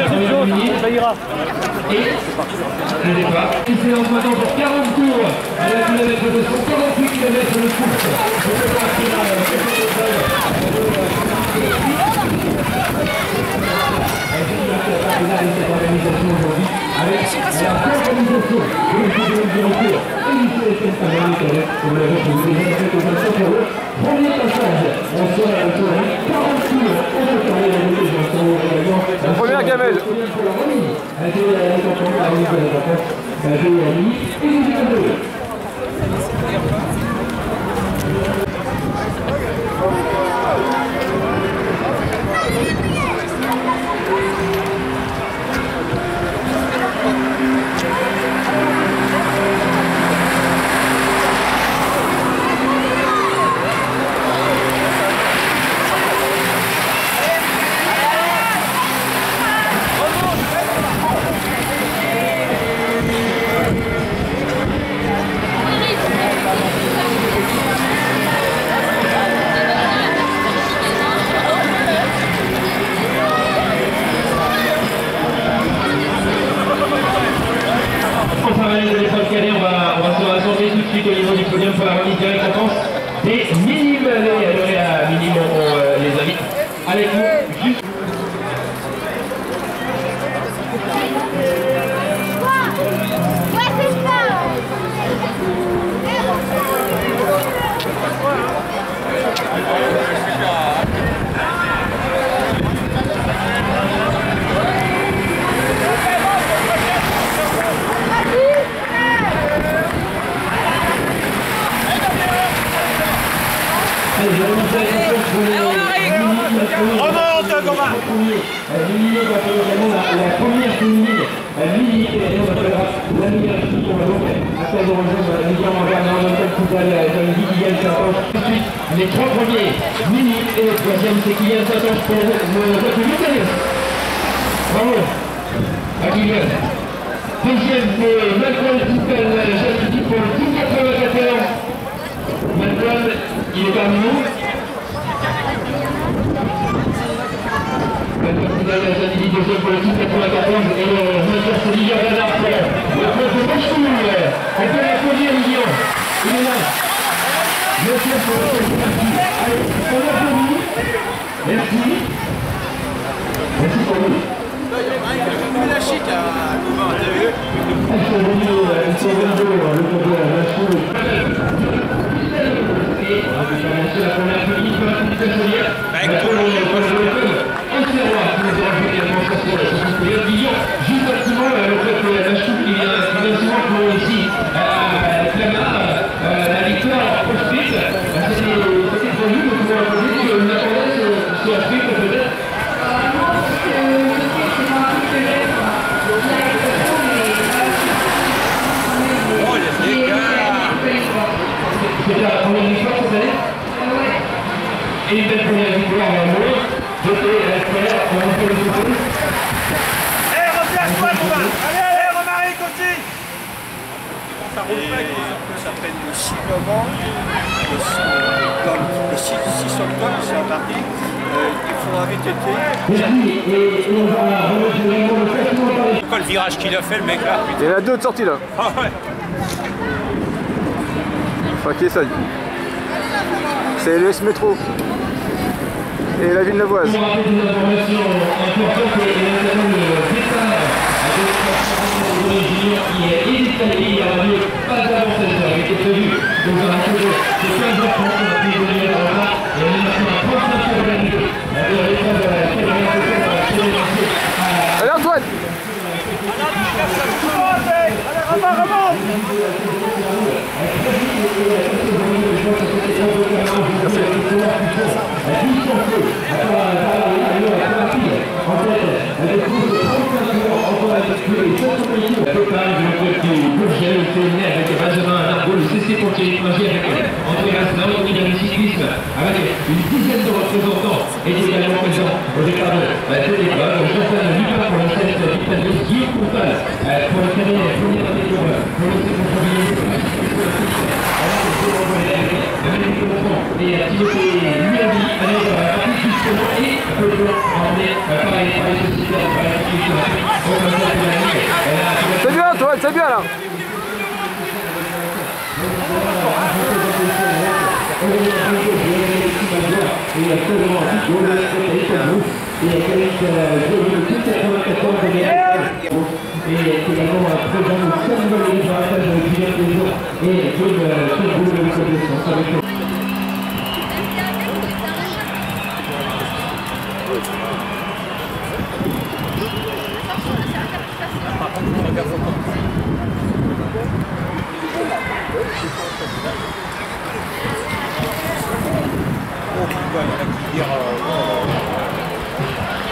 chercher plus haut, ça ira. Et le départ. Et c'est en maintenant pour 40 tours à la kilomètre de 148 km de course. Cette organisation aujourd'hui avec la co-organisation de l'équipe de retour et l'ICSM Paris pour le retour des organisations pour le premier passage. On sera à retour avec 40 tours au total et la mobilisation également. La première gamelle. Pour la remise. Elle est en la remise de la vacances. Elle est en ligne et nous y allons. Au niveau du podium pour la remise de récompense des minimes. Allez, à minime, on les invite avec nous juste. Remonte, Thomas. La première ligne, et on appellera la ligne on va donc attendre rejoindre la ligne en regardant en même temps tout à l'heure, Kylian Santos. Ensuite, les trois premiers, Mini et le troisième, c'est Kylian Santos pour le Lucas. Bravo à Kylian. Deuxième, c'est Malcolm Tippel, jeune équipe pour le Team 94. Malcolm, il est parmi nous. La deuxième pour le Team 94 et le moteur c'est Lilian Bernard pour le club de Moscou. On peut l'applaudir Lilian. Il est là. Monsieur pour le club. Allez, on l'applaudit. Merci. Merci pour nous. La chic à Louvain, t'as vu? Ils sont venus, le club de la Moscou. Et on va commencer la première minute pour la petite Assolière. Juste activement le club de la Machou qui vient souvent pour ici Clamart, la victoire au sprint. C'était pour nous de pouvoir poser sur une attendance sur la sprint peut-être. Oh les gars! C'était la première victoire cette année. Et une belle première victoire en amour. J'étais à la première, on a fait le tour. Allez, Romaric aussi. Ça roule pas, ça fait le 6 novembre, le 6 octobre, c'est un mardi, il faudra VTT. Pas le virage qu'il a fait, le mec là. Il y en a deux de sortie là. Ah ouais. Ok, ça. C'est l'US Métro. Et la Villeneuvoise. Pour rappeler des informations importantes, et notamment le départ de junior qui est détaillé, il y aura lieu pas avant 16h, il était prévu dans un tour de 15h30, on a pu venir à retard, et on est maintenant à 35 heures de la nuit. Allez Antoine. Allez, remonte. Avec Benjamin Nargo, le CC pour Thierry Magie, avec André Rassin, qui vient du cyclisme, avec une dizaine de représentants, et également présent au départ de Téléphone, au championnat de Lucas pour la chaîne de Guillaume Courtal, pour le cadet, première année pour le CC et à piloter lui-même avec un petit justement et un peu de emmener par les sociétés. C'est bien, Antoine, c'est bien là.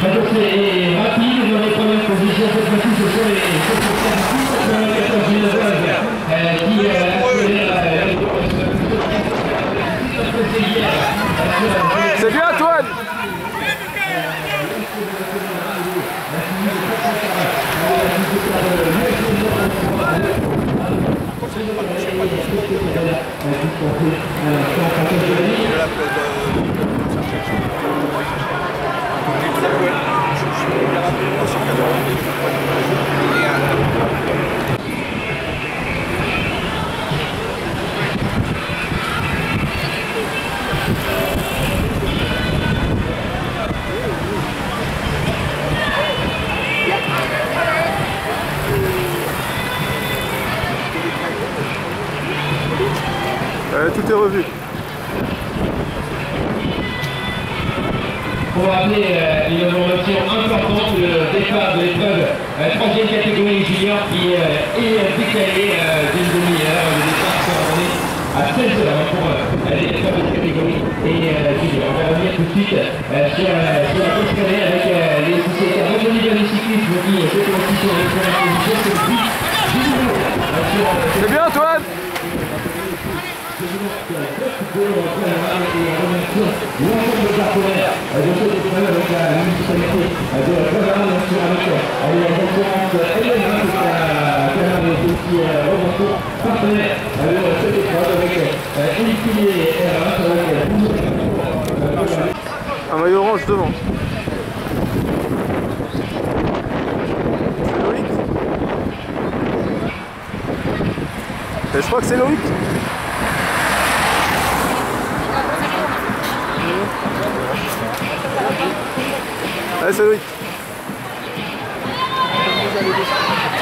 La course est rapide dans les premières positions. Cette fois-ci, ce sont les qui C'est bien, Antoine. Tout est revu. On va appeler une innovation importante, le départ de l'épreuve 3e catégorie junior qui est décalé d'une demi-heure. Le départ sera donné à 16h pour les épreuves de catégorie et junior. On va revenir tout de suite sur la course calée avec les sociétés revenus de cyclisme qui étaient aussi sur les premières positions. C'est bien, Antoine. Un maillot orange devant. C'est Loïc. Et je crois que c'est Loïc. Allez, c'est Loïc.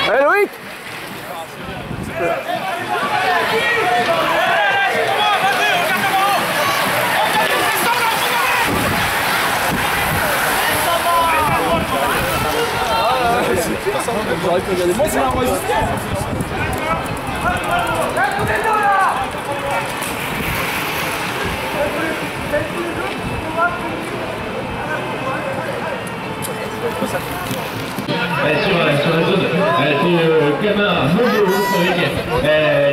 Allez, Loïc. Sur la zone de gamin mondiaux avec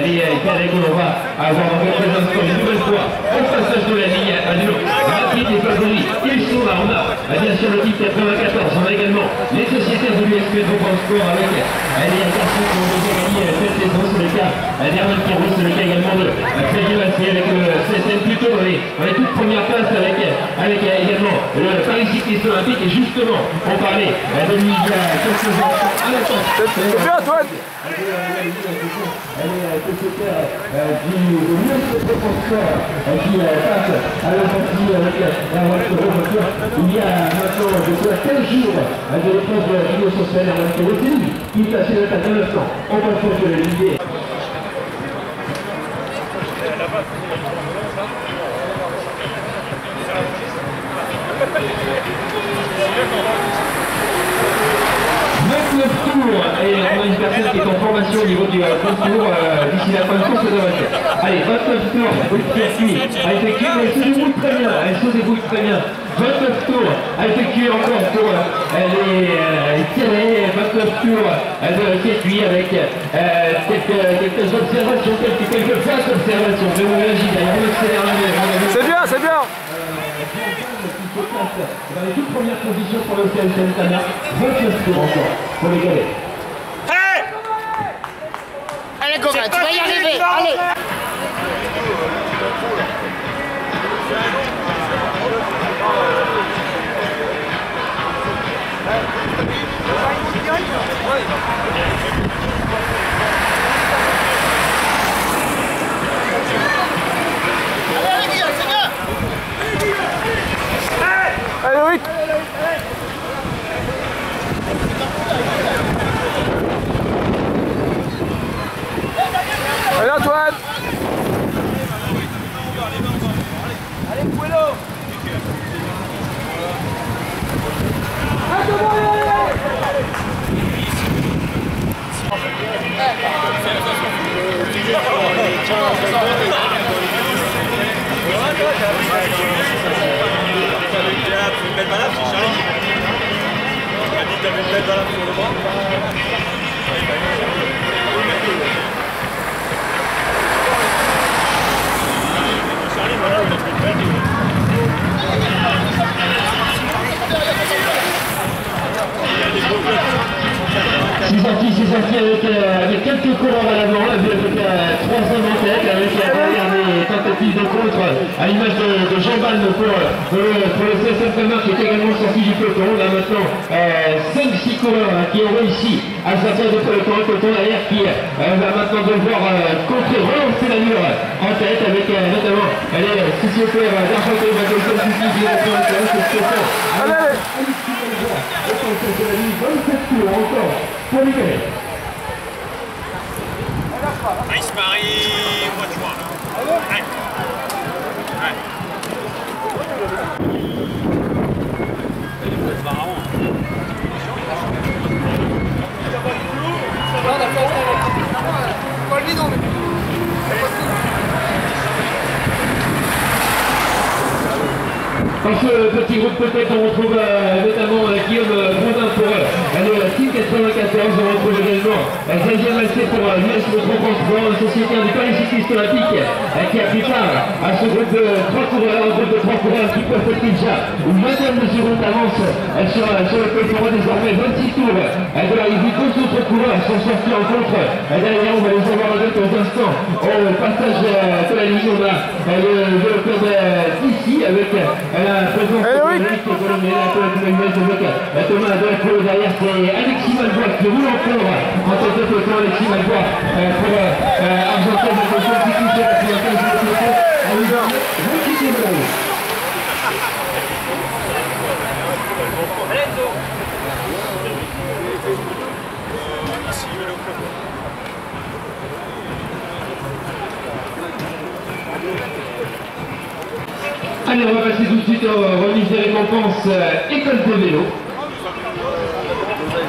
les Canadiens, on va avoir en quelques instants une nouvelle fois au passage de la ligne à vélo rapide et favori. Ils sont là, on a bien sûr le type 94, on a également les sociétés de l'USP Transport avec les garçons qui ont déjà gagné cette saison, c'est le cas d'Herman Kirou, c'est le cas également de Freddy Massé avec le CSM plutôt dans les toutes premières places avec également le Paris Cycliste Olympique et justement on parlait de lui il y a quelques instants à la fin. C'est bien, Antoine. Elle est sociétaire du USP Transport qui passe à la sortie avec la voiture. Il y a maintenant de quoi 15 jours de l'épreuve de l'Union sociale à la voiture qui est passé le temps de l'instant. On va faire de la ligne. Et on a une personne qui est en formation au niveau du concours d'ici la fin de course de voiture. Allez, 29 tours, à effectuer, elle se débrouille très bien, elle se débrouille très bien. 29 tours à effectuer encore pour les tirés, 29 tours de circuit avec quelques observations, quelques faces d'observation. Je vous réagis d'ailleurs, on accélère. C'est bien, c'est bien. Dans les toutes premières positions pour le CSM Tana, 29 tours encore pour les galets. Allez Gorin, tu vas y arriver, allez. Allez. Allez Loïc. Allez Antoine. Allez Pouello. Une belle balade, c'est Charlie. Tu m'as dit que tu avais une belle balade sur le banc. Charlie, voilà, on a fait une belle. C'est sorti avec quelques coureurs à l'avant, avec 3 hommes en tête, avec derrière des tentatives de contre, à l'image de Jean Balme pour le CSM Famar qui est également sorti du peloton. Là maintenant, 5-6 coureurs qui ont réussi à sortir de peloton derrière qui va maintenant devoir relancer la mur en tête avec notamment les sociétaires d'Argenté, Vagelson, Suki, Allez, allez. Nice Marie, mois de juin. Ouais. Ouais. Dans ce petit groupe peut-être on retrouve notamment Guillaume Grondin pour le Team 94, on retrouve également Xavier Massé pour l'US Transport, une société du Paris Cycliste Olympique qui a pris part à ce groupe de 3 coureurs, qui peuvent être déjà une vingtaine de secondes d'avance sur le peloton. Désormais 26 tours de l'arrivée, 2 autres coureurs sont sortis en contre. Derrière on va les avoir dans quelques instants au passage de la ligne. On a le club d'ici avec la présence de Thomas Delacroix derrière, c'est Alexis Malbois qui roule encore en tant que peloton. Alexis Malbois pour Argentin de Cochon qui touche la clientèle du peloton à l'usure. Allez, on va passer tout de suite aux remises des récompenses école de vélo.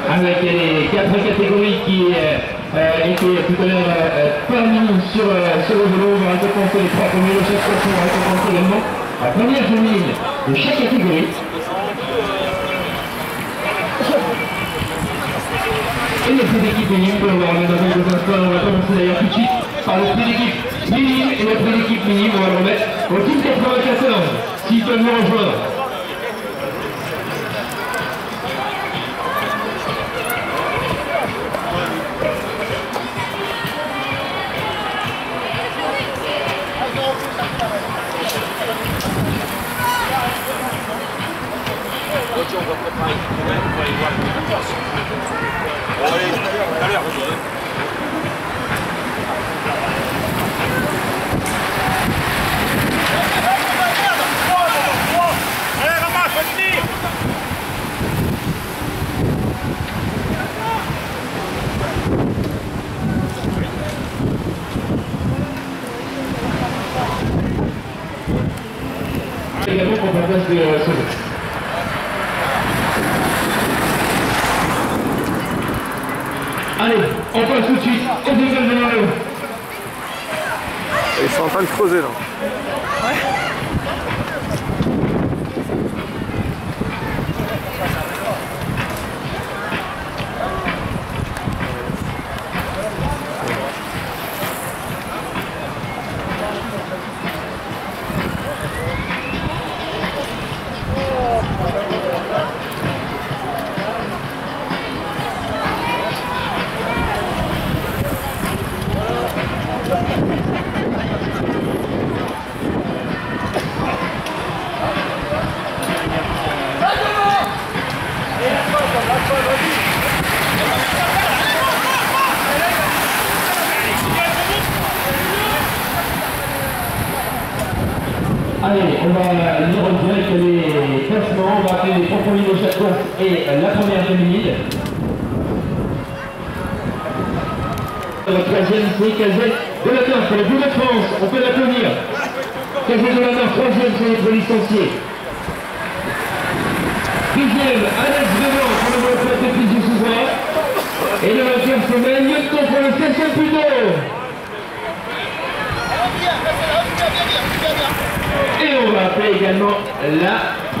Avec les 4 catégories qui étaient tout à l'heure parmi nous sur le vélo. On va récompenser les 3 premiers de chaque façon. On va récompenser également la première remise de chaque catégorie. Et le prix d'équipe minime, on va remettre dans quelques instants. On va commencer d'ailleurs tout de suite par le prix d'équipe minime. Et le prix d'équipe minime, on va le remettre au Team 94. S'ils peuvent nous rejoindre. Également pour la place de Sauvé. Allez, on passe tout de suite au deuxième de l'eau. Ils sont en train de creuser là. rappeler les 3 premiers de chaque course et la première féminine. La troisième, c'est Cazette de la Nord pour le Bleu de France. On peut l'applaudir. Cazette de la Nord, troisième, c'est notre licencié. Deuxième, Alex Devant pour le monopole de Fils du Souverain. Et le vainqueur, c'est Maël pour le 16e plutôt. Et on va appeler également la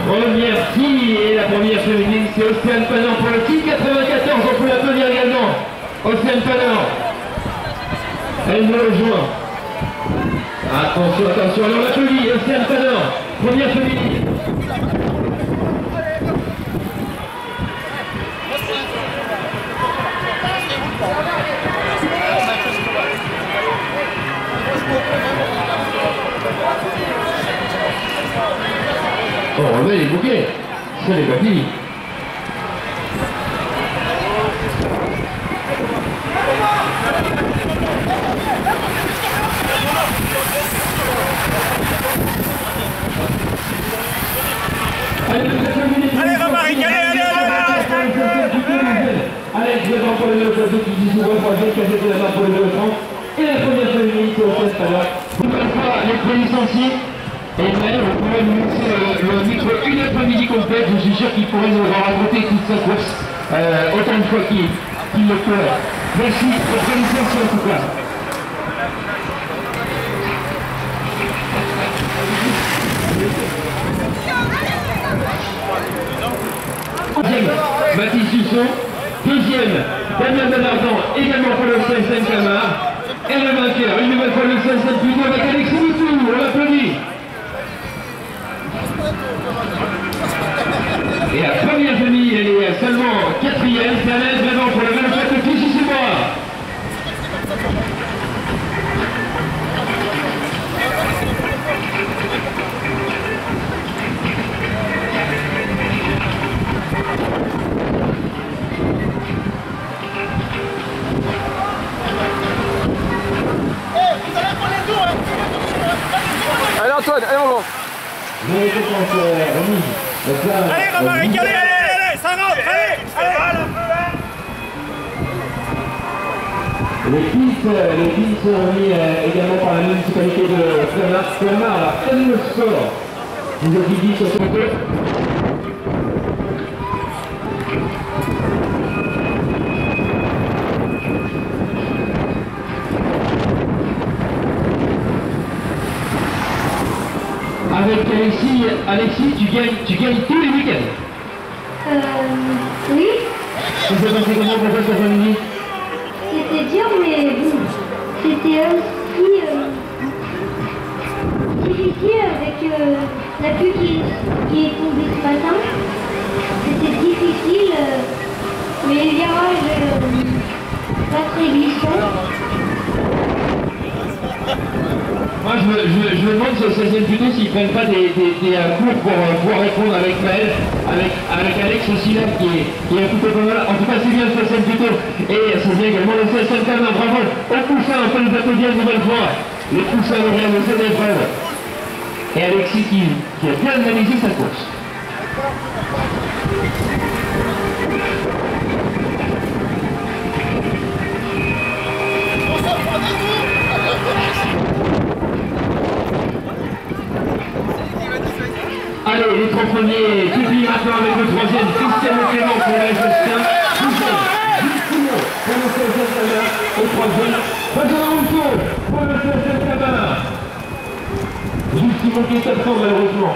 première fille et la première féminine, c'est Océane Panan pour le titre 94. On peut l'applaudir également. Océane Panan. Elle nous rejoint. Attention, attention, on l'applaudit. Océane Panan, première féminine. Oh, on met les bouquets, ça n'est pas fini. Allez, Romaric, allez. Alex Devant pour le vélo classique, qui dit souvent croisé, Cazette de la Nord pour le vélo 30. Et la première féminine, c'est au 16 Panan. Encore une fois, les pré-licenciés. Et Maël, vous pouvez nous lancer le micro une après-midi complète. Je suis sûr qu'il pourrait nous raconter toute sa course autant de fois qu'il le peut. Merci pour votre licencié en tout cas. Troisième, Mathis Dussault. Deuxième, Damien Benardon, également pour le CSM Camar. Et le vainqueur, une nouvelle fois le CSM plutôt avec Alexis Moutou. On l'applaudit. Et la première famille, elle est seulement 4e, c'est Alain Devant pour le vélo de Clichy sous bois. Allez Antoine, allez on lance. Allez, Romaric, allez, ça rentre, allez. Les pins sont remis également par la municipalité de Clamart à le score. Vous avez dit sur ce côté. Avec Alexis, tu gagnes tous les week-ends. Oui, Ça s'est passé comment pour cette famille? c'était dur, mais bon, c'était aussi difficile avec la pluie qui est tombée ce matin. C'était difficile, mais les virages pas très glissants. Moi je me demande sur le 16e plutôt s'ils prennent pas des cours pour pouvoir répondre avec Maël, avec Alex aussi là qui est un peu pas mal. En tout cas c'est bien le 16e plutôt. Et c'est bien également le 16e Camar, bravo. Au coussin, on peut les applaudir une nouvelle fois. Les coussins de Réal, c'est des épreuves. Et Alexis qui a bien analysé sa course. Allez, les 3 premiers, publient maintenant avec le 3e, Christian Clément pour la Justin, Justin pour le 16e Camar, au 3e, Benjamin Rousseau pour le 16e Camar. Justin qui est absent malheureusement.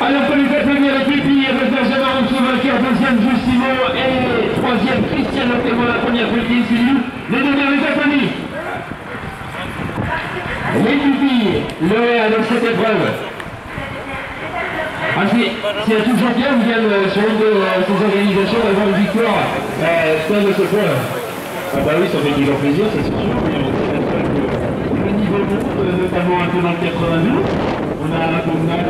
Alors, on peut les applaudir les pupilles avec Benjamin Rousseau, vainqueur, 2e Justino et 3e Christian Clément, la première pupille, c'est lui. Les deux derniers familles. Les pupilles, le Réal dans cette épreuve. Ah, c'est toujours bien, sur une de ces organisations d'avoir une victoire dans ce point. Ah bah oui, ça fait toujours plaisir, c'est sûr, mais on sait que le niveau monte, notamment un peu dans le 82. On a un podium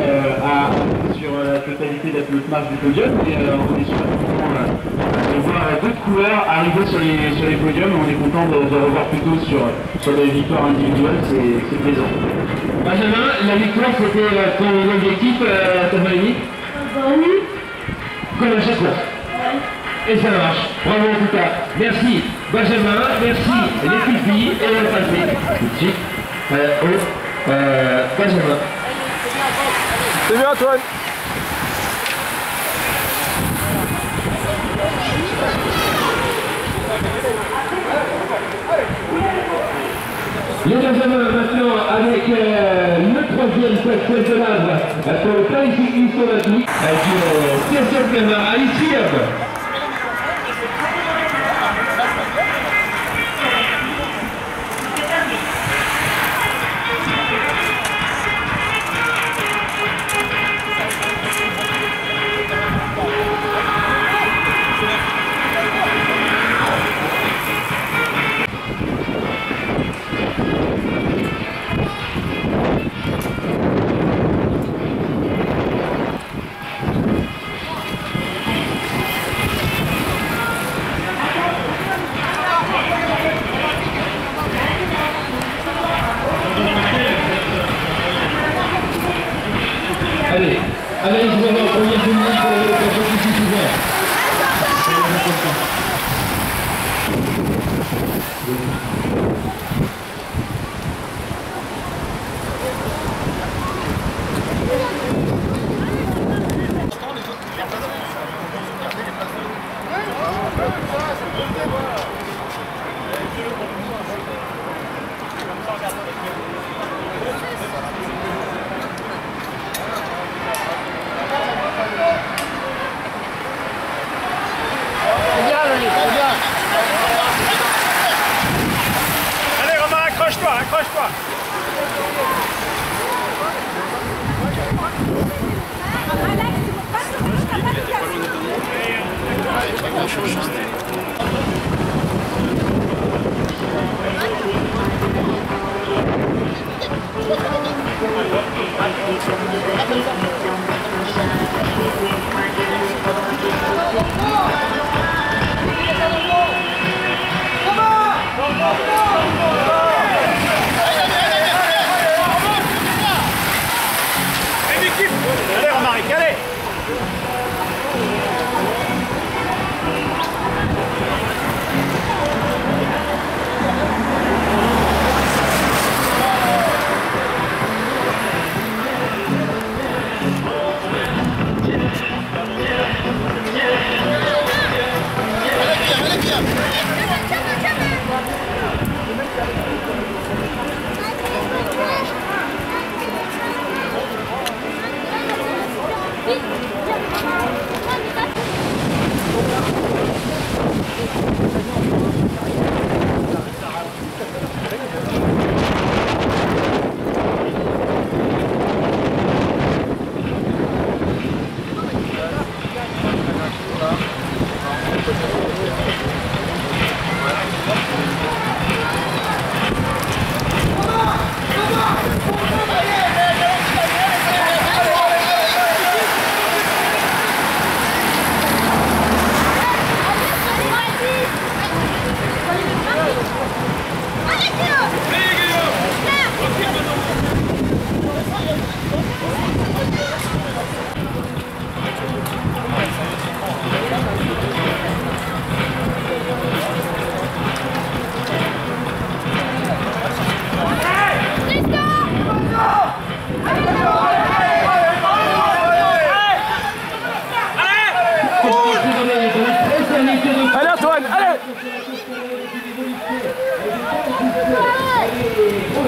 sur la totalité de la marche du podium, et on est super content de voir d'autres coureurs arriver sur les podiums. On est content de revoir plutôt sur les victoires individuelles, c'est plaisant. Benjamin, la victoire c'était ton objectif, Tamalini? Oui. Comme à chaque fois. Et ça marche. Bravo en tout cas. Merci Benjamin, merci les filles et on va passer tout de suite au Benjamin. C'est bien, Antoine. Le Benjamin maintenant avec le troisième Pascal Delave pour le Paris Cycliste Olympique du CSF Clamart à Istrium. Allez, je vais avoir première minute pour le compétition ouvert. Allez Romain, accroche-toi, accroche-toi. Allez Romaric, allez. Allez Antoine, allez.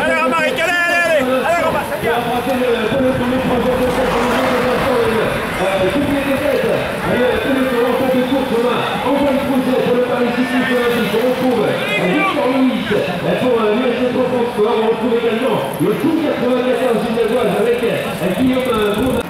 Allez Romaric, allez Romain, c'est bien. On retrouve également le Tour 94 Gilles avec Guillaume Bourdin.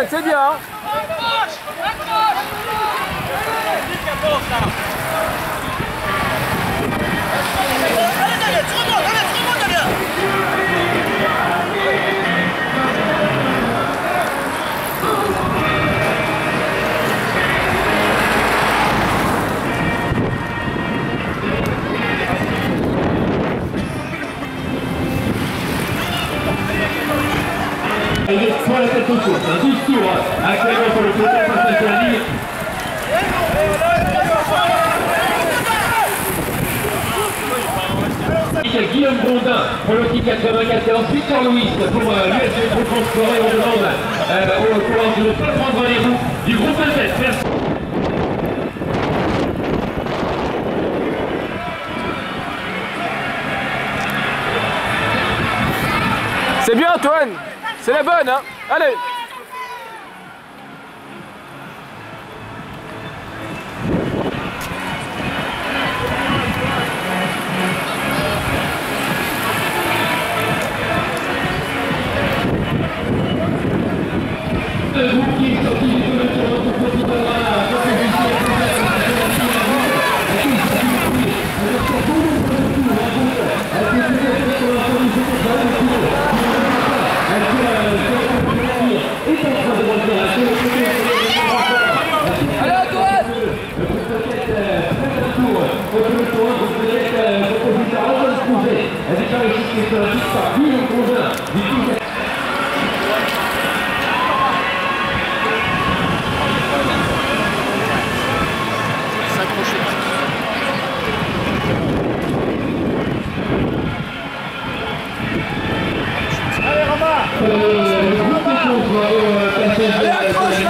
Antoine, c'est bien. Hein. Il est sur la tête au tour, un 12 tours, actuellement sur le côté, face à la ligne. Guillaume Grondin pour le 94, Victor Louis pour l'USG Pro Transport et on demande au courant de ne pas prendre les roues du groupe de tête. Merci. C'est bien Antoine. C'est la bonne, hein. Allez. Le groupe qui est sorti du peloton pour profiter de la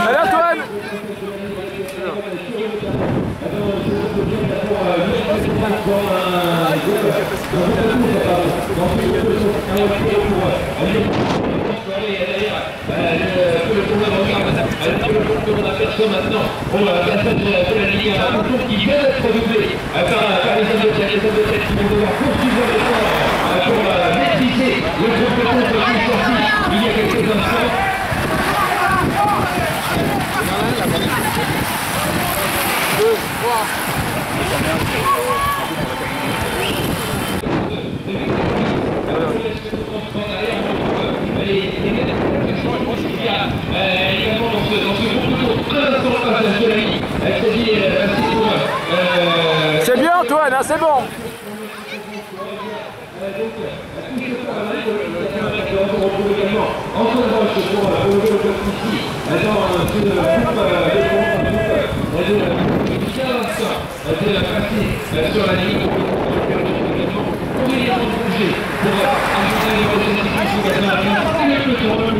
Allez Antoine. Maintenant pour la personne de la Ligue 1 qui vient d'être doublé par les hommes de tête qui vont devoir poursuivre l'effort pour maîtriser le groupe de tête qui est sorti il y a quelques instants. Également dans ce groupe de tour, très important passage de la ligne. C'est bien Antoine, hein, c'est bon. On retrouve également Antoine Roche pour le club ici, dans ce groupe de passer sur la ligne.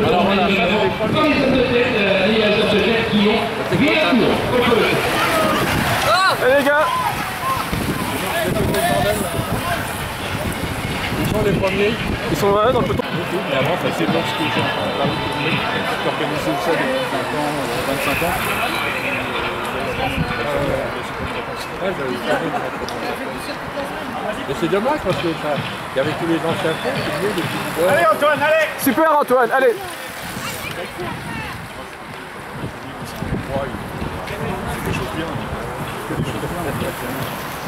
Alors voilà, les hommes de tête qui ont bien tour. Allez les gars. Ils sont les premiers. Ils sont là dans le peloton. Mais avant, c'est bon ce que j'ai organisé ça depuis 20 ans, 25 ans. Mais c'est dommage parce que il y avait tous les anciens fonds. Allez Antoine, allez. Super Antoine, allez.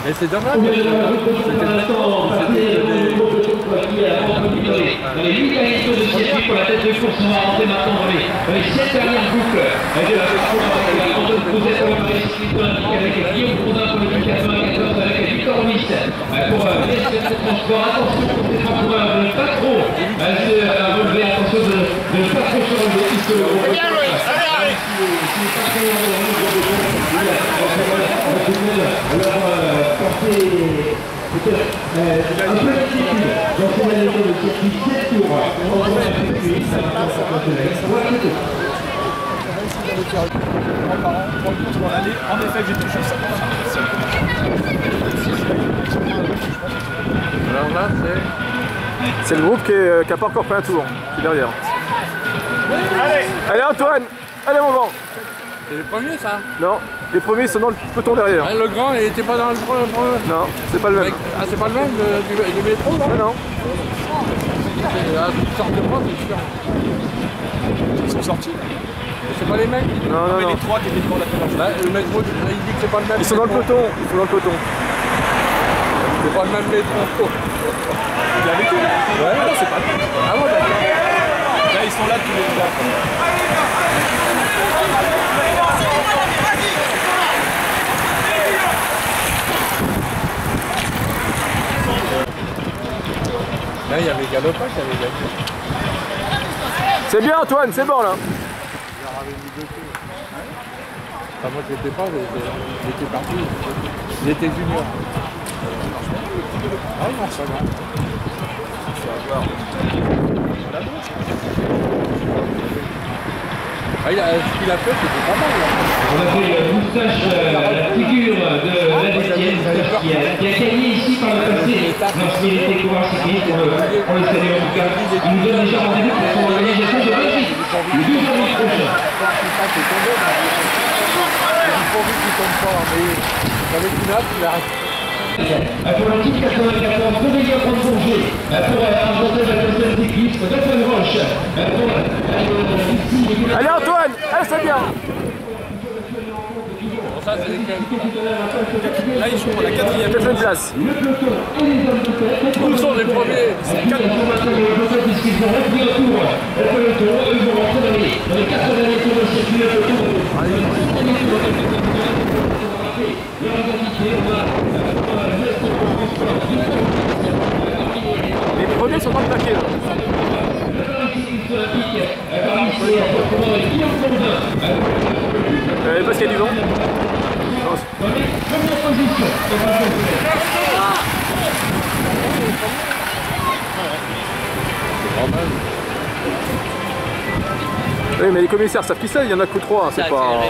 Mais c'est dommage. Les 8 derniers tours de circuit pour la tête de course, on va rentrer maintenant dans les 7 dernières boucles de la course avec Antoine Crouzet pour le cycliste olympique, avec Guillaume Grondin pour le 94, avec Victor Louis pour l'USG Pro Transport. Attention pour ces trois coureurs de ne pas trop se relever, attention de ne pas trop se relever puisque le groupe Bien Louis, allez. peut-être un peu d'inquiétude dans ces derniers tours de circuit, 7 tours. On va effectuer ça va dans l'année, en effet, j'ai touché ça. Alors là, c'est le groupe qui n'a pas encore fait un tour, qui est derrière. Allez Antoine, allez mon grand. C'est le premier ça? Non, les premiers sont dans le peloton derrière. Ah, le grand, il n'était pas dans le premier? Non, c'est pas le même. Ah, c'est pas le même du métro là? Non. Ils sortent de moi, c'est sûr. Ils sont sortis. C'est pas les mêmes qui Non, non, non. les trois qui étaient devant la pénale. Bah, le mec, il dit que c'est pas le même. Ils sont dans le peloton. Ils sont dans le peloton. C'est pas le même métro. Il est avec eux là? Ouais, non, c'est pas le même. Ah ouais, d'accord. Là, ils sont là tous les trois. Là, il y avait Galopin qui avait gagné. C'est bien Antoine, c'est bon là. Enfin, moi, je l'étais pas, j'étais parti. Il était junior. Ah non, ça va. Ah, ce qu'il a fait, c'était pas mal. Là. On a fait le moustache, la figure de la Destienne qui a gagné ici par le passé lorsqu'il était coureur cycliste. On le salue en tout cas. Il nous donne déjà rendez-vous pour son organisation de Belgique le 12 avril prochain. Pourvu qu'il tombe pas, mais avec une hâte, il arrête. Pour le titre 94, Réveillé à Bourget, pour argenter la deuxième cycliste, Dr. Roche, Allez Antoine, allez c'est bien. Bon, ça, c'est lesquels? Là, ils sont pour la quatrième place. Où sont les premiers? C'est 4 Les premiers sont dans le paquet là. Parce qu'il y a du vent. Oui mais les commissaires savent qui c'est, il y en a que 3, hein, c'est pas vrai.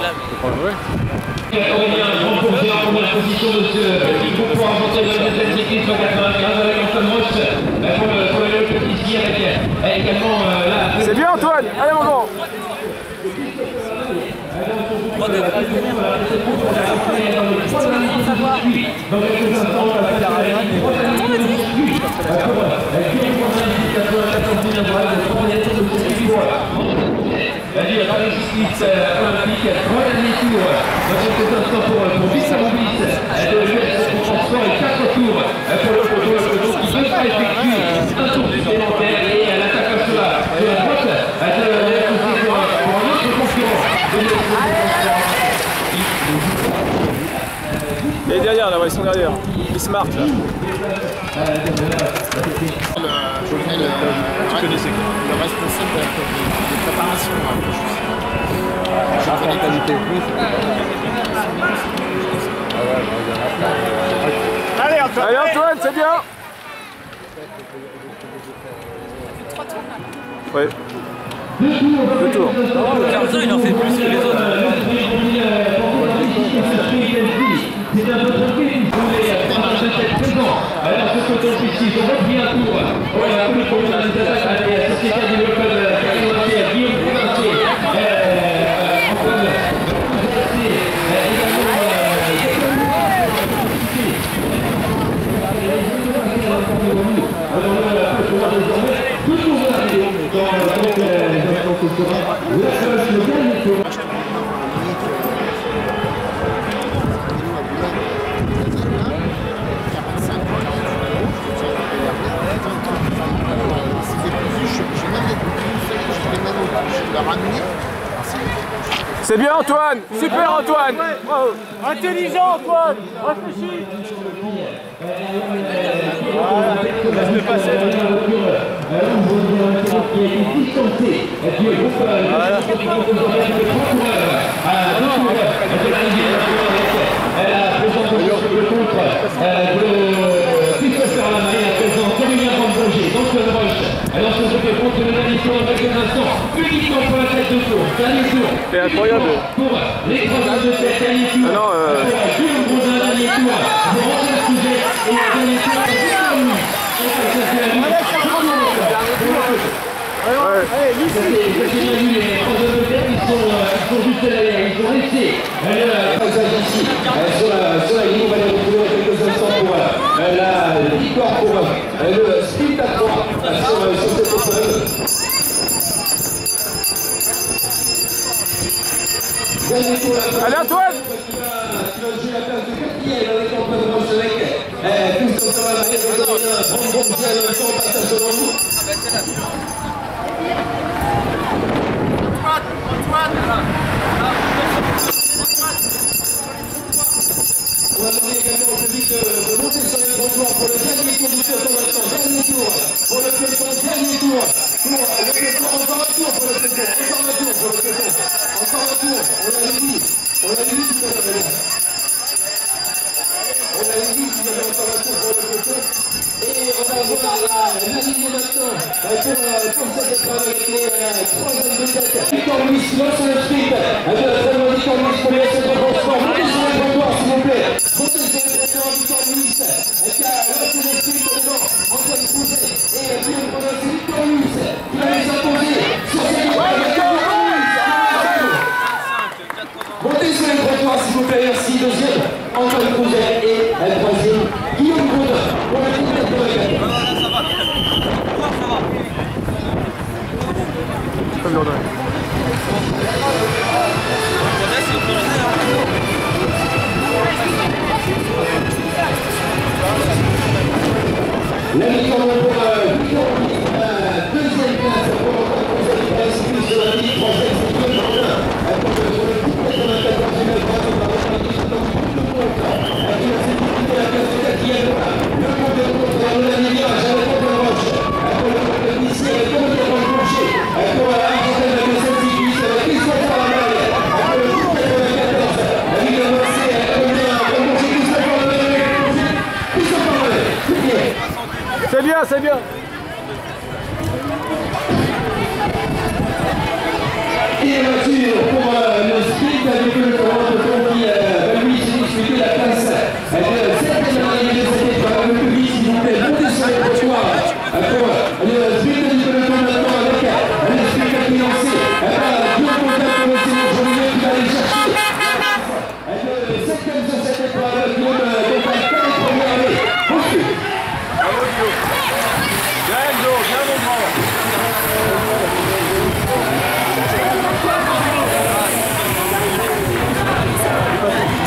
Aurélien, grand Bourget en première position de ce groupe pour argenter le deuxième cyclisme 95 avec Antoine Roche pour le petit ici avec également là. C'est bien Antoine, allez mon grand. Cycliste olympique, troisième tour dans quelques instants pour Bissaroulis de l'US Transport et 4 tours pour le peloton qui devra effectuer un tour supplémentaire et à l'attaque à cela de la droite de pour un autre concurrent de l'US Transport. Et derrière là, ouais, ils sont derrière. Ils se marquent là. Tu connaissais le responsable de préparation. La qualité Allez Antoine, c'est bien. Ouais. 2 tours. Carzo, il en fait plus que les autres. C'est un autre film, vous voulez être présent. Alors ce que ton ici, on va bien un tour. Voilà, un peu pour les attaques à la société du local à Guillaume Provincier. Antoine, C'est bien Antoine, super Antoine. Bravo. Intelligent Antoine, réfléchis. Laisse-le passer. Alors ce que compte le dernier tour dans quelques instants, uniquement pour la tête de tour, dernier tour. C'est incroyable. Pour les 3 de tête, dernier tour. Ah non, Guillaume Grondin, dernier tour. Pour Antoine Couget, et le dernier tour, ouais. Vous avez vu les 3 de tête, ils sont juste derrière, ils ont laissé le passage ici. Sur la ligne, on va les retrouver dans quelques instants pour la victoire pour le sprint à 3 sur cette épreuve. Allez Antoine! On va demander également au public de monter sur les trottoirs pour le dernier tour du peloton maintenant. Dernier tour pour le peloton, dernier tour pour le peloton. Encore un tour pour le peloton, encore un tour pour le peloton. Encore un tour, on l'avait dit tout à l'heure. On l'avait dit qu'il y avait encore un tour pour le peloton. Et on va voir l'arrivée maintenant pour cette épreuve avec les troisième de tête. Victor Louis lance le sprint. Avec la troisième Victor Louis pour les essais de transport. Montez sur les trottoirs s'il vous plaît. Montez sur les trottoirs Victor Louis. Avec la lancé le sprint devant Antoine Crouzet. Et Guillaume Prodin, c'est Victor Louis qui va les imposer sur ces trottoirs. Montez sur les trottoirs s'il vous plaît. Merci. Deuxième Antoine Crouzet et troisième Guillaume Prodin pour la tête de la gagne. La victoire pour deuxième place pour la sur la ligne française, c'est Guillaume Prodin. Sur le 94e bravo par qui va s'exécuter la place de quatrième. Le compte de contre dans le dernier virage avec Antoine Roche. Après le compte de Nice avec Antoine Boucher. Pour la Argentine de Saint-Cycliste avec Christophe Arnaud. Après le coup de 94. La ville de Marseille avec Antoine Boucher. Christophe Arnaud. C'est bien, c'est bien. Et la voiture pour le sprint avec le